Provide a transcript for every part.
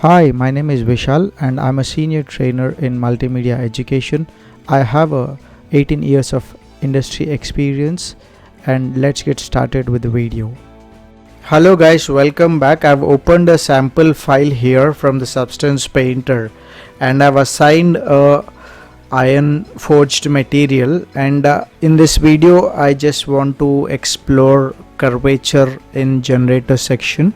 Hi, my name is Vishal and I'm a senior trainer in multimedia education. I have 18 years of industry experience and let's get started with the video. Hello guys, welcome back. I've opened a sample file here from the Substance Painter and I've assigned a iron forged material, and in this video I just want to explore curvature in generator section.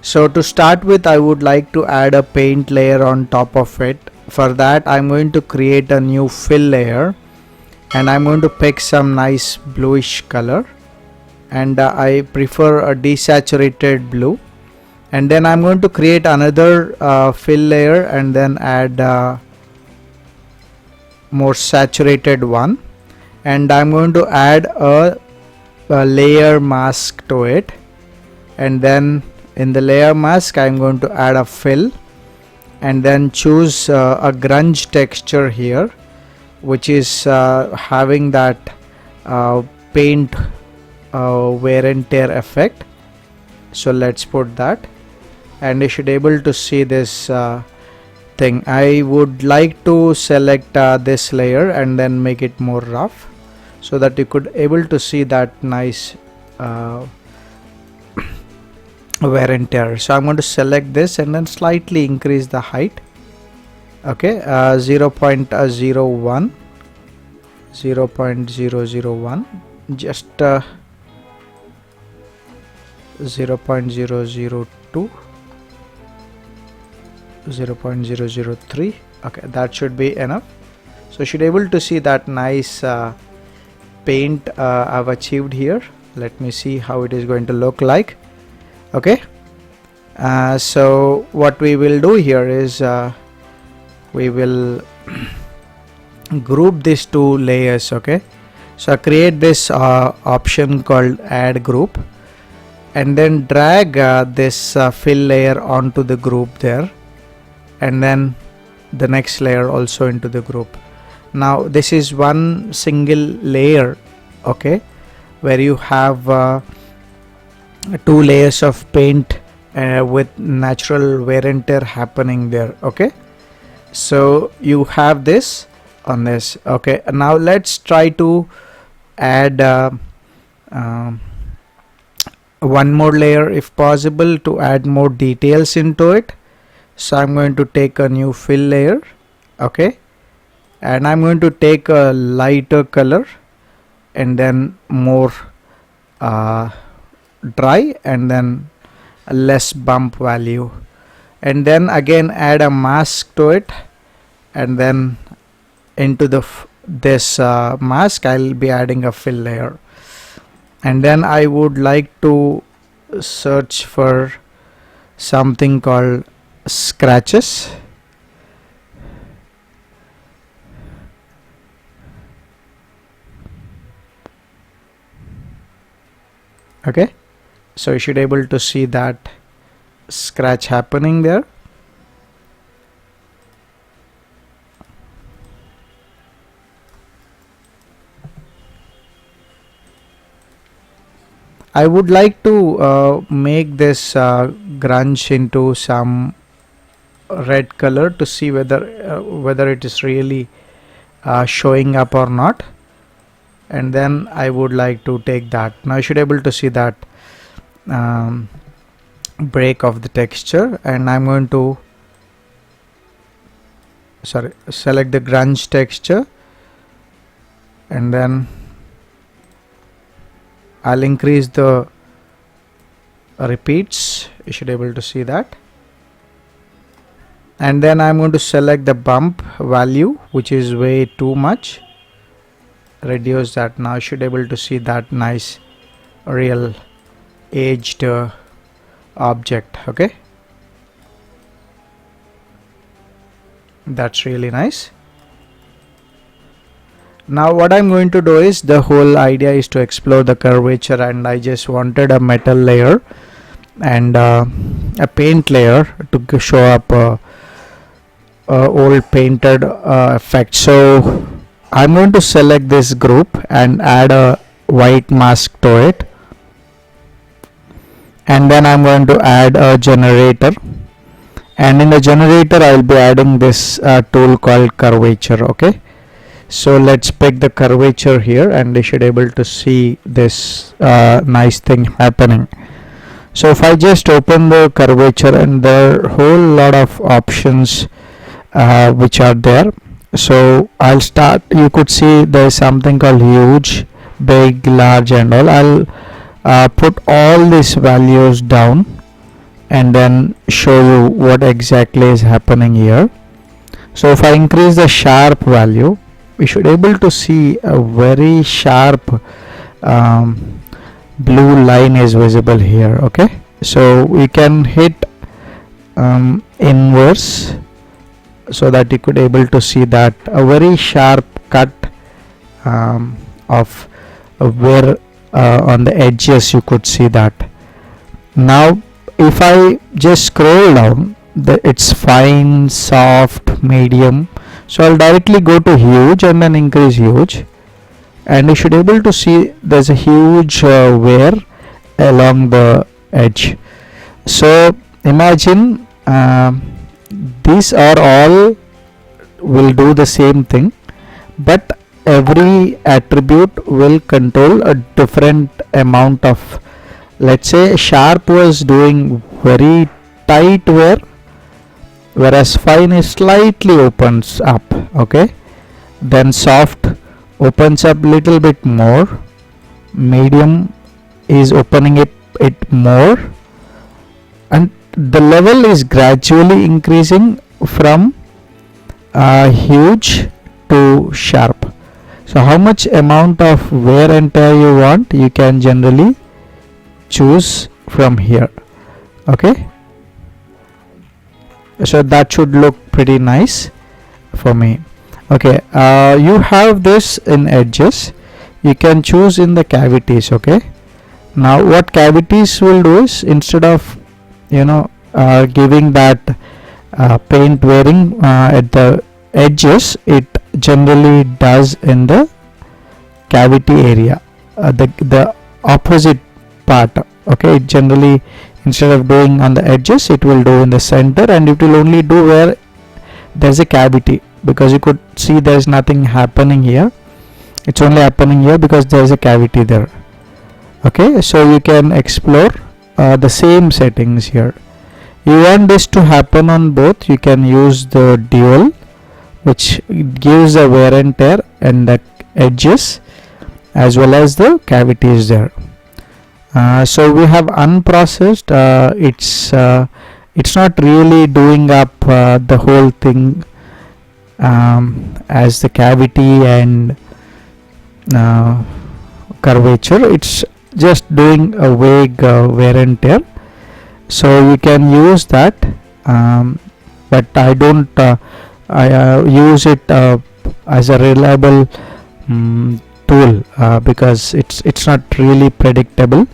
So to start with, I would like to add a paint layer on top of it. For that I'm going to create a new fill layer and I'm going to pick some nice bluish color, and I prefer a desaturated blue. And then I'm going to create another fill layer and then add more saturated one, and I'm going to add a layer mask to it, and then in the layer mask I'm going to add a fill and then choose a grunge texture here, which is having that paint wear and tear effect. So let's put that, and you should able to see this thing. I would like to select this layer and then make it more rough so that you could able to see that nice wear and tear. So I'm going to select this and then slightly increase the height. Okay, 0.01, just 0.002, 0.003. okay, that should be enough. So you should able to see that nice paint I've achieved here. Let me see how it is going to look like. Okay, so what we will do here is we will group these two layers. Okay, so create this option called add group and then drag this fill layer onto the group there, and then the next layer also into the group. Now this is one single layer, okay, where you have two layers of paint with natural wear and tear happening there. Okay, so you have this on this. Okay, now let's try to add one more layer if possible to add more details into it. So I'm going to take a new fill layer, okay, and I'm going to take a lighter color and then more dry and then a less bump value, and then again add a mask to it, and then into this mask I'll be adding a fill layer, and then I would like to search for something called scratches. Okay, so you should able to see that scratch happening there. I would like to make this grunge into some red color to see whether it is really showing up or not, and then I would like to take that. Now you should able to see that break of the texture, and I'm going to select the grunge texture, and then I'll increase the repeats. You should able to see that, and then I'm going to select the bump value, which is way too much. Reduce that. Now you should able to see that nice real aged object. Okay, that's really nice. Now what I'm going to do is, the whole idea is to explore the curvature, and I just wanted a metal layer and a paint layer to show up old painted effect. So I'm going to select this group and add a white mask to it, and then I'm going to add a generator, and in the generator I'll be adding this tool called curvature. Okay, so let's pick the curvature here, and you should able to see this nice thing happening. So if I just open the curvature, and there are whole lot of options which are there. So I'll start, you could see there's something called huge, big, large and all. I'll put all these values down and then show you what exactly is happening here. So if I increase the sharp value, we should able to see a very sharp blue line is visible here. Okay, so we can hit inverse, so that you could able to see that a very sharp cut of where on the edges you could see that. Now if I just scroll down, it's fine, soft, medium, so I'll directly go to huge and then increase huge, and you should able to see there's a huge wear along the edge. So imagine these are all will do the same thing, but every attribute will control a different amount of, let's say sharp was doing very tight wear, whereas fine is slightly opens up. Okay, then soft opens up little bit more, medium is opening it more, and the level is gradually increasing from huge to sharp. So how much amount of wear and tear you want, you can generally choose from here. Okay, so that should look pretty nice for me. Okay, you have this in edges, you can choose in the cavities. Okay, now what cavities will do is, instead of giving that paint wearing at the edges, it generally does in the cavity area, the opposite part. Okay, it generally, instead of doing on the edges, it will do in the center, and it will only do where there's a cavity, because you could see there's nothing happening here, it's only happening here because there's a cavity there. Okay, so you can explore the same settings here. You want this to happen on both, you can use the dual, which gives the wear and tear and the edges as well as the cavities there. So we have unprocessed, it's not really doing up the whole thing as the cavity and curvature, it's just doing a vague wear and tear. So you can use that, but I don't use it as a reliable tool because it's not really predictable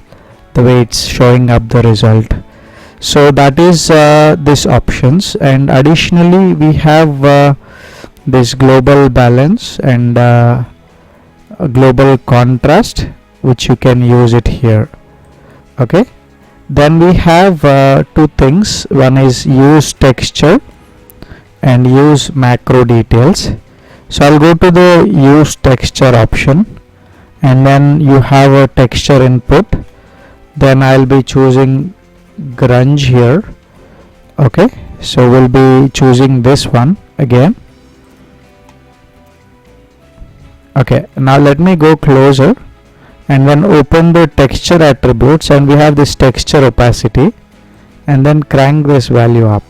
the way it's showing up the result. So that is this options, and additionally we have this global balance and global contrast, which you can use it here. Okay, then we have two things, one is use texture and use macro details. So I'll go to the use texture option, and then you have a texture input, then I'll be choosing grunge here. Okay, so we'll be choosing this one again. Okay, now let me go closer and then open the texture attributes, and we have this texture opacity, and then crank this value up.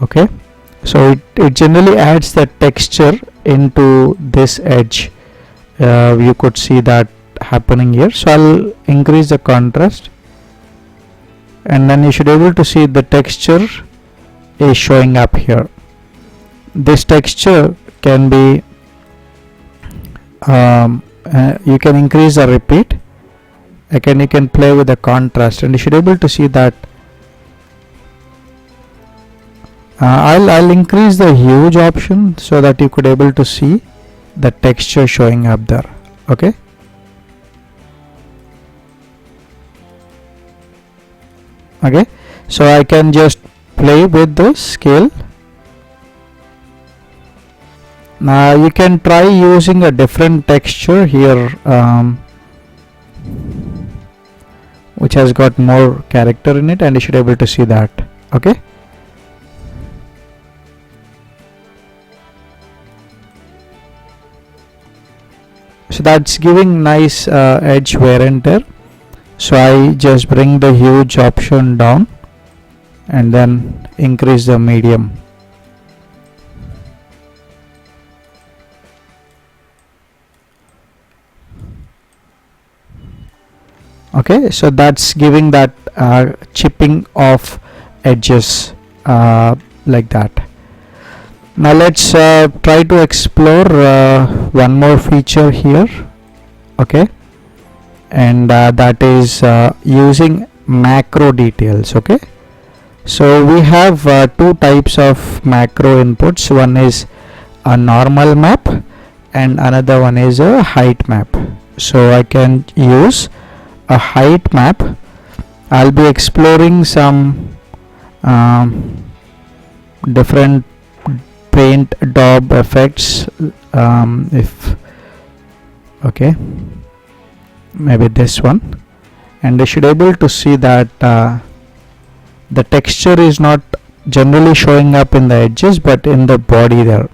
Okay, so it generally adds the texture into this edge. You could see that happening here. So I'll increase the contrast, and then you should be able to see the texture is showing up here. This texture can be you can increase or repeat. Again, you can play with the contrast, and you should be able to see that. I'll increase the huge option so that you could able to see the texture showing up there. Okay, okay, so I can just play with the scale. Now you can try using a different texture here, which has got more character in it, and you should be able to see that. Okay, so that's giving nice edge wear and tear. So I just bring the huge option down and then increase the medium. Okay, so that's giving that chipping of edges like that. Now let's try to explore one more feature here. Okay, and that is using macro details. Okay, so we have two types of macro inputs. One is a normal map and another one is a height map. So I can use a height map. I'll be exploring some different paint daub effects, if okay, maybe this one, and I should able to see that the texture is not generally showing up in the edges but in the body there.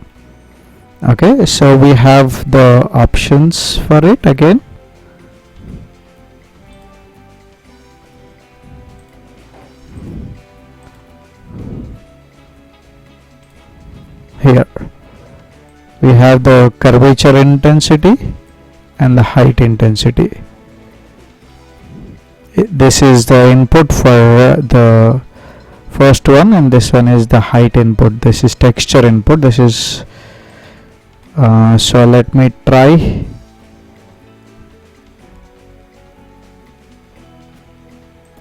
Okay, so we have the options for it again. Here we have the curvature intensity and the height intensity. This is the input for the first one, and this one is the height input. This is texture input. This is so let me try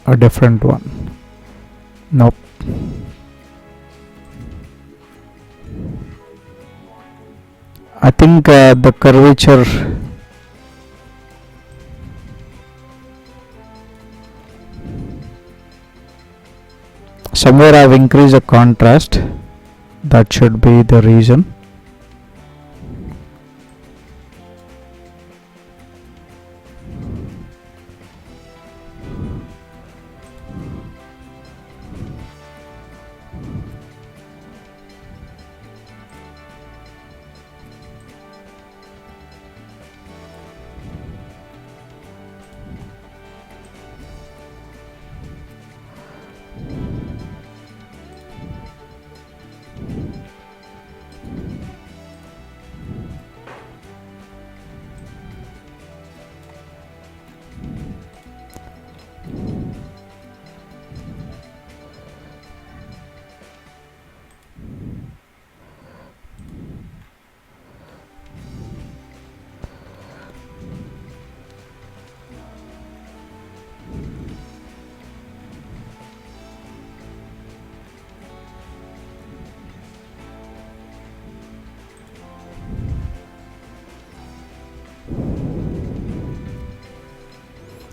a different one. Nope. I think the curvature somewhere I've increased the contrast. That should be the reason.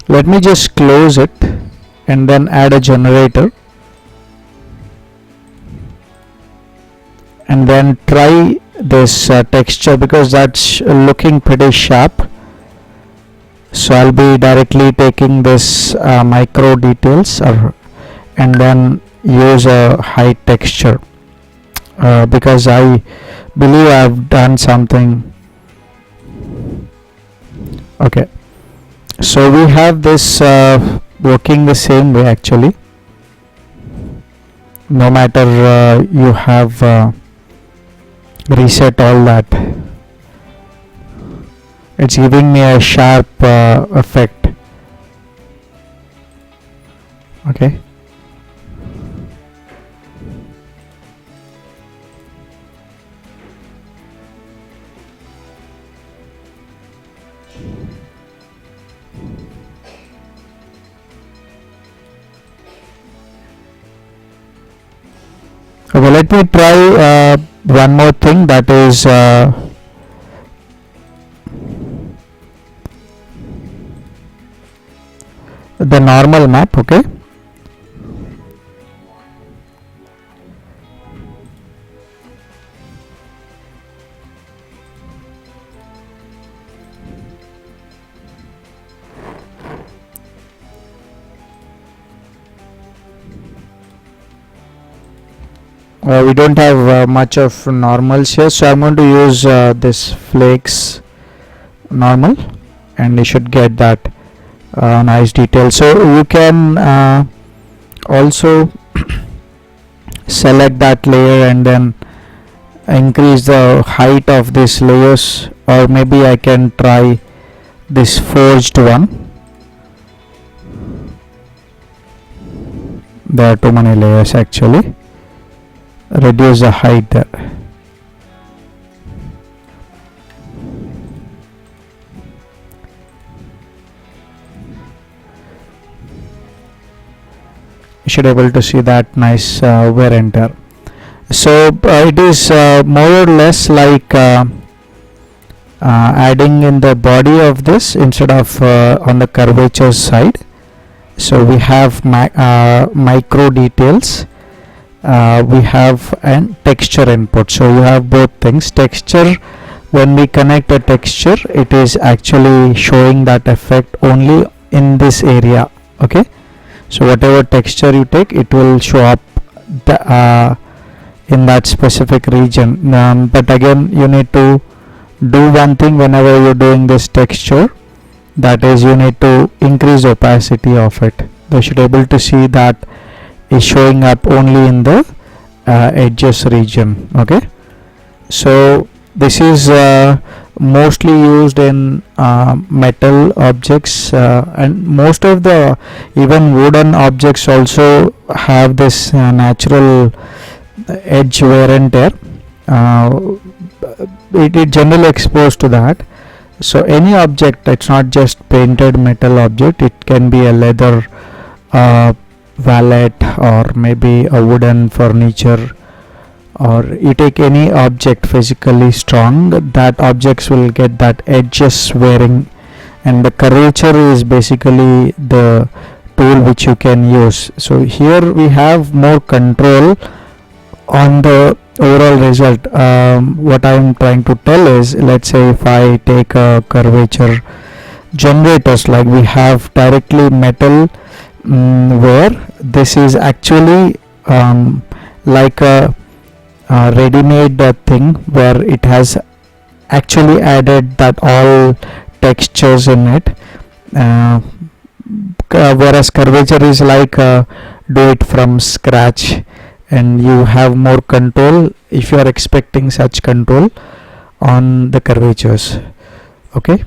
Let me just close it and then add a generator and then try this texture, because that's looking pretty sharp. So I'll be directly taking this micro details and then use a height texture because I believe I've done something. Okay, so we have this working the same way actually, no matter you have reset all that. It's giving me a sharp effect. Okay, okay, let me try one more thing, that is the normal map. Okay, we don't have much of normals here, so I'm going to use this flakes normal, and you should get that nice detail. So you can also select that layer and then increase the height of these layers, or maybe I can try this forged one. There are too many layers actually. Reduce the height there. You should able to see that nice wear and tear. So it is more or less like adding in the body of this instead of on the curvature side. So we have micro details, we have an texture input. So you have both things. Texture, when we connect a texture, it is actually showing that effect only in this area. Okay, so whatever texture you take, it will show up in that specific region. But again, you need to do one thing whenever you're doing this texture, that is, you need to increase opacity of it. You should be able to see that is showing up only in the edges region. Okay, so this is mostly used in metal objects, and most of the even wooden objects also have this natural edge wear and tear. It generally exposed to that. So any object, it's not just painted metal object, it can be a leather wallet, or maybe a wooden furniture, or you take any object physically strong, that objects will get that edges wearing, and the curvature is basically the tool which you can use. So here we have more control on the overall result. What I am trying to tell is, let's say if I take a curvature generators, like we have directly metal where this is actually like a ready-made thing where it has actually added that all textures in it, whereas curvature is like do it from scratch, and you have more control if you are expecting such control on the curvatures. Okay.